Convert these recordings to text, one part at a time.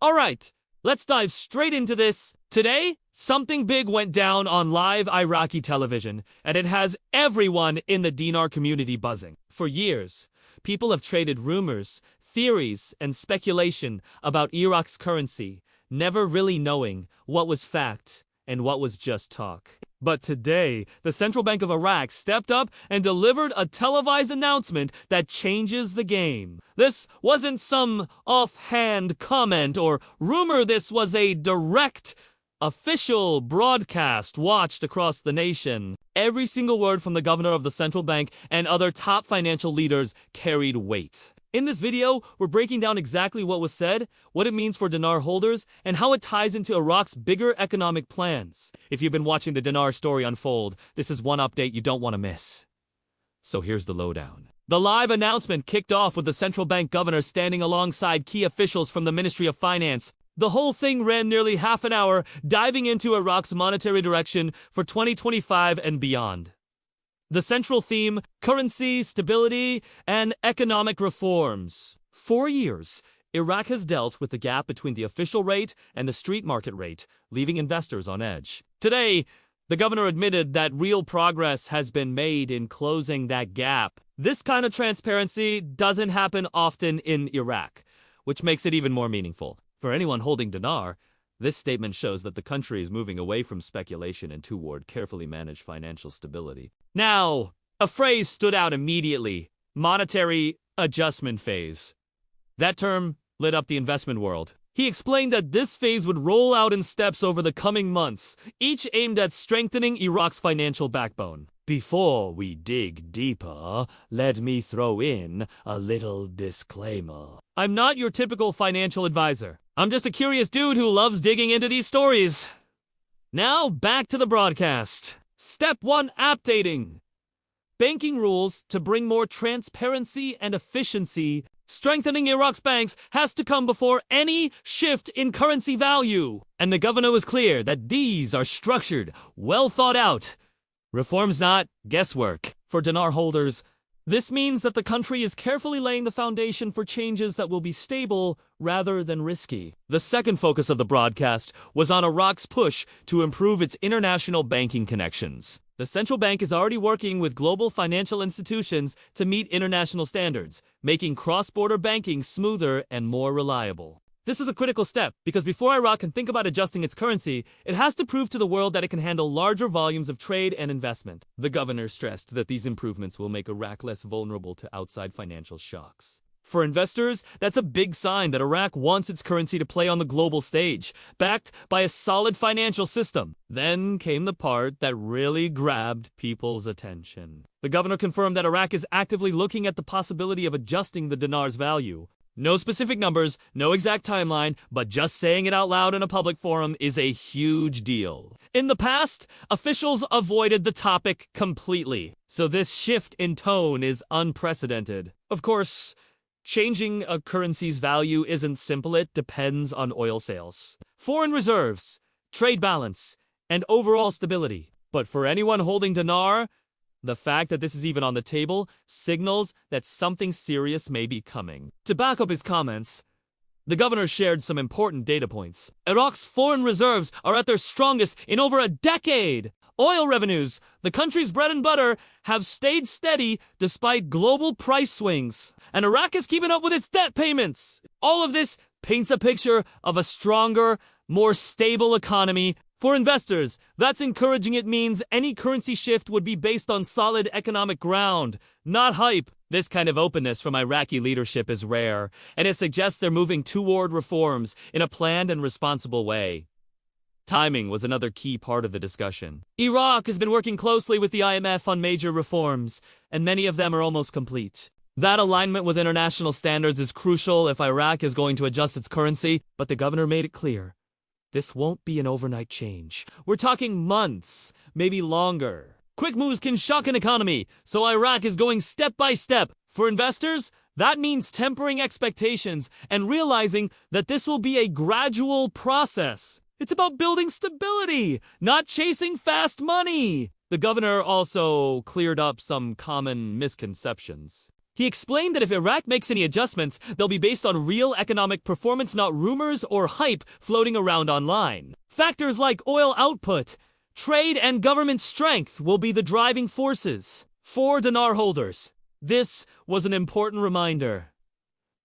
Alright, let's dive straight into this. Today, something big went down on live Iraqi television, and it has everyone in the Dinar community buzzing. For years, people have traded rumors, theories, and speculation about Iraq's currency, never really knowing what was fact and what was just talk. But today, the Central Bank of Iraq stepped up and delivered a televised announcement that changes the game. This wasn't some offhand comment or rumor. This was a direct, official broadcast watched across the nation. Every single word from the governor of the central bank and other top financial leaders carried weight. In this video, we're breaking down exactly what was said, what it means for Dinar holders, and how it ties into Iraq's bigger economic plans. If you've been watching the Dinar story unfold, this is one update you don't want to miss. So here's the lowdown. The live announcement kicked off with the central bank governor standing alongside key officials from the Ministry of Finance. The whole thing ran nearly half an hour, diving into Iraq's monetary direction for 2025 and beyond. The central theme, currency, stability, and economic reforms. For years, Iraq has dealt with the gap between the official rate and the street market rate, leaving investors on edge. Today, the governor admitted that real progress has been made in closing that gap. This kind of transparency doesn't happen often in Iraq, which makes it even more meaningful. For anyone holding dinar, this statement shows that the country is moving away from speculation and toward carefully managed financial stability. Now, a phrase stood out immediately: monetary adjustment phase. That term lit up the investment world. He explained that this phase would roll out in steps over the coming months, each aimed at strengthening Iraq's financial backbone. Before we dig deeper, let me throw in a little disclaimer. I'm not your typical financial advisor. I'm just a curious dude who loves digging into these stories. Now, back to the broadcast. Step 1, updating. Banking rules to bring more transparency and efficiency. Strengthening Iraq's banks has to come before any shift in currency value. And the governor was clear that these are structured, well thought out. Reforms not guesswork. For dinar holders, this means that the country is carefully laying the foundation for changes that will be stable rather than risky. The second focus of the broadcast was on Iraq's push to improve its international banking connections. The central bank is already working with global financial institutions to meet international standards, making cross-border banking smoother and more reliable. This is a critical step because before Iraq can think about adjusting its currency, it has to prove to the world that it can handle larger volumes of trade and investment. The governor stressed that these improvements will make Iraq less vulnerable to outside financial shocks. For investors, that's a big sign that Iraq wants its currency to play on the global stage, backed by a solid financial system. Then came the part that really grabbed people's attention. The governor confirmed that Iraq is actively looking at the possibility of adjusting the dinar's value. No specific numbers, no exact timeline, but just saying it out loud in a public forum is a huge deal. In the past, officials avoided the topic completely, so this shift in tone is unprecedented. Of course, changing a currency's value isn't simple. It depends on oil sales, foreign reserves, trade balance, and overall stability. But for anyone holding dinar, the fact that this is even on the table signals that something serious may be coming. To back up his comments, the governor shared some important data points. Iraq's foreign reserves are at their strongest in over a decade. Oil revenues, the country's bread and butter, have stayed steady despite global price swings. And Iraq is keeping up with its debt payments. All of this paints a picture of a stronger, more stable economy. For investors, that's encouraging. It means any currency shift would be based on solid economic ground, not hype. This kind of openness from Iraqi leadership is rare, and it suggests they're moving toward reforms in a planned and responsible way. Timing was another key part of the discussion. Iraq has been working closely with the IMF on major reforms, and many of them are almost complete. That alignment with international standards is crucial if Iraq is going to adjust its currency, but the governor made it clear. This won't be an overnight change. We're talking months, maybe longer. Quick moves can shock an economy, so Iraq is going step by step. For investors, that means tempering expectations and realizing that this will be a gradual process. It's about building stability, not chasing fast money. The governor also cleared up some common misconceptions. He explained that if Iraq makes any adjustments, they'll be based on real economic performance, not rumors or hype floating around online. Factors like oil output, trade, and government strength will be the driving forces. For Dinar holders, this was an important reminder.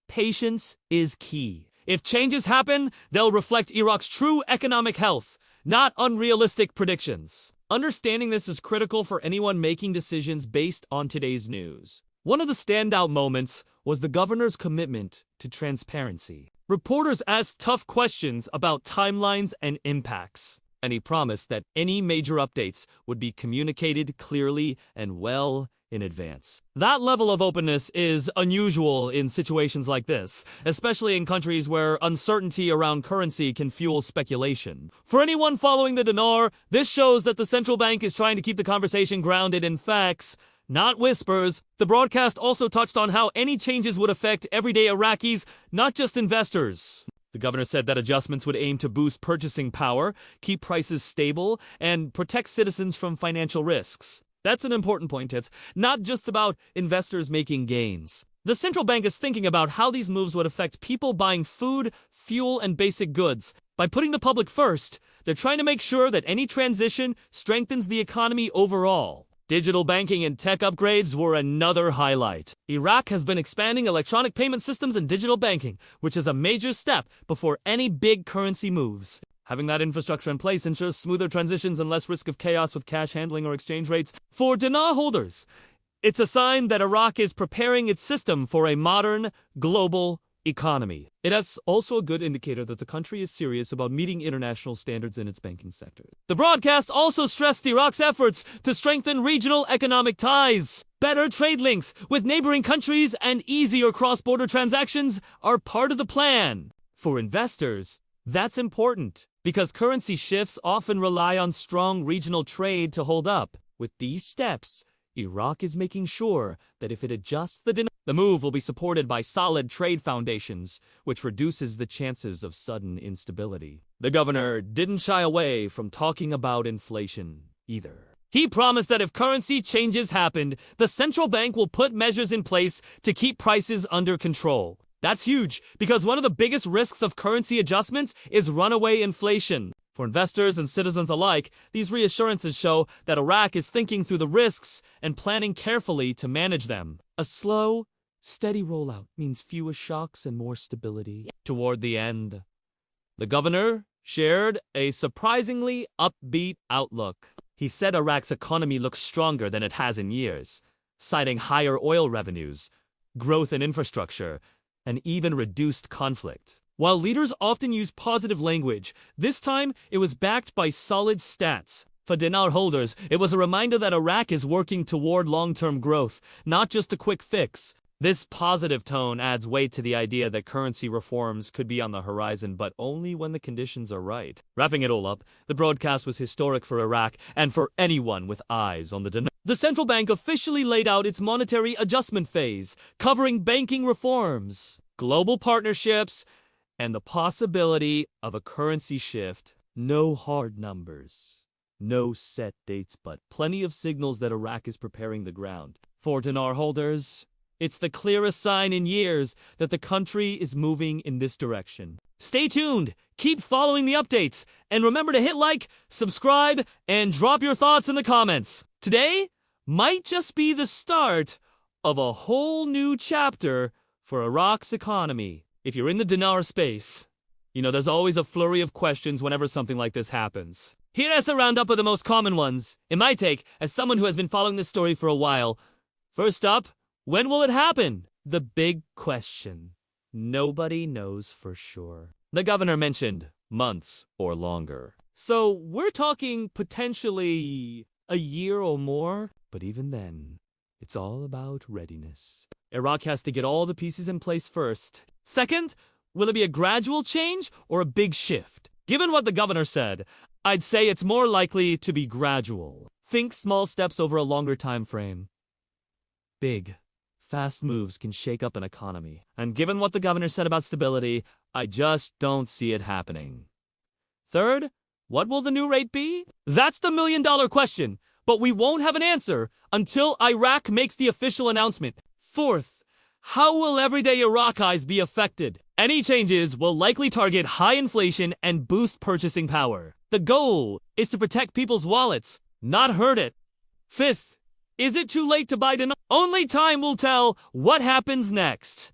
Patience is key. If changes happen, they'll reflect Iraq's true economic health, not unrealistic predictions. Understanding this is critical for anyone making decisions based on today's news. One of the standout moments was the governor's commitment to transparency. Reporters asked tough questions about timelines and impacts, and he promised that any major updates would be communicated clearly and well in advance. That level of openness is unusual in situations like this, especially in countries where uncertainty around currency can fuel speculation. For anyone following the dinar, this shows that the central bank is trying to keep the conversation grounded in facts, not whispers. The broadcast also touched on how any changes would affect everyday Iraqis, not just investors. The governor said that adjustments would aim to boost purchasing power, keep prices stable, and protect citizens from financial risks. That's an important point. It's not just about investors making gains. The central bank is thinking about how these moves would affect people buying food, fuel, and basic goods. By putting the public first, they're trying to make sure that any transition strengthens the economy overall. Digital banking and tech upgrades were another highlight. Iraq has been expanding electronic payment systems and digital banking, which is a major step before any big currency moves. Having that infrastructure in place ensures smoother transitions and less risk of chaos with cash handling or exchange rates. For dinar holders, it's a sign that Iraq is preparing its system for a modern, global economy. It is also a good indicator that the country is serious about meeting international standards in its banking sector. The broadcast also stressed Iraq's efforts to strengthen regional economic ties. Better trade links with neighboring countries and easier cross-border transactions are part of the plan. For investors, that's important, because currency shifts often rely on strong regional trade to hold up. With these steps, Iraq is making sure that if it adjusts the move will be supported by solid trade foundations, which reduces the chances of sudden instability. The governor didn't shy away from talking about inflation either. He promised that if currency changes happened, the central bank will put measures in place to keep prices under control. That's huge, because one of the biggest risks of currency adjustments is runaway inflation. For investors and citizens alike, these reassurances show that Iraq is thinking through the risks and planning carefully to manage them. A slow, steady rollout means fewer shocks and more stability. Toward the end, the governor shared a surprisingly upbeat outlook. He said Iraq's economy looks stronger than it has in years, citing higher oil revenues, growth in infrastructure, and even reduced conflict. While leaders often use positive language, this time it was backed by solid stats. For dinar holders, it was a reminder that Iraq is working toward long-term growth, not just a quick fix. This positive tone adds weight to the idea that currency reforms could be on the horizon, but only when the conditions are right. Wrapping it all up, the broadcast was historic for Iraq and for anyone with eyes on the dinar. The central bank officially laid out its monetary adjustment phase, covering banking reforms, global partnerships, and the possibility of a currency shift. No hard numbers, no set dates, but plenty of signals that Iraq is preparing the ground. For dinar holders, it's the clearest sign in years that the country is moving in this direction. Stay tuned, keep following the updates, and remember to hit like, subscribe, and drop your thoughts in the comments. Today might just be the start of a whole new chapter for Iraq's economy. If you're in the dinar space, there's always a flurry of questions whenever something like this happens. Here is a roundup of the most common ones. In my take, as someone who has been following this story for a while, first up, when will it happen? The big question. Nobody knows for sure. The governor mentioned months or longer. So we're talking potentially a year or more. But even then, it's all about readiness. Iraq has to get all the pieces in place first. Second, will it be a gradual change or a big shift? Given what the governor said, I'd say it's more likely to be gradual. Think small steps over a longer time frame. Big, fast moves can shake up an economy. And given what the governor said about stability, I just don't see it happening. Third, what will the new rate be? That's the million-dollar question, but we won't have an answer until Iraq makes the official announcement. Fourth, How will everyday Iraqis be affected? Any changes will likely target high inflation and boost purchasing power. The goal is to protect people's wallets, not hurt it. Fifth, is it too late to buy Dinar? Only time will tell what happens next.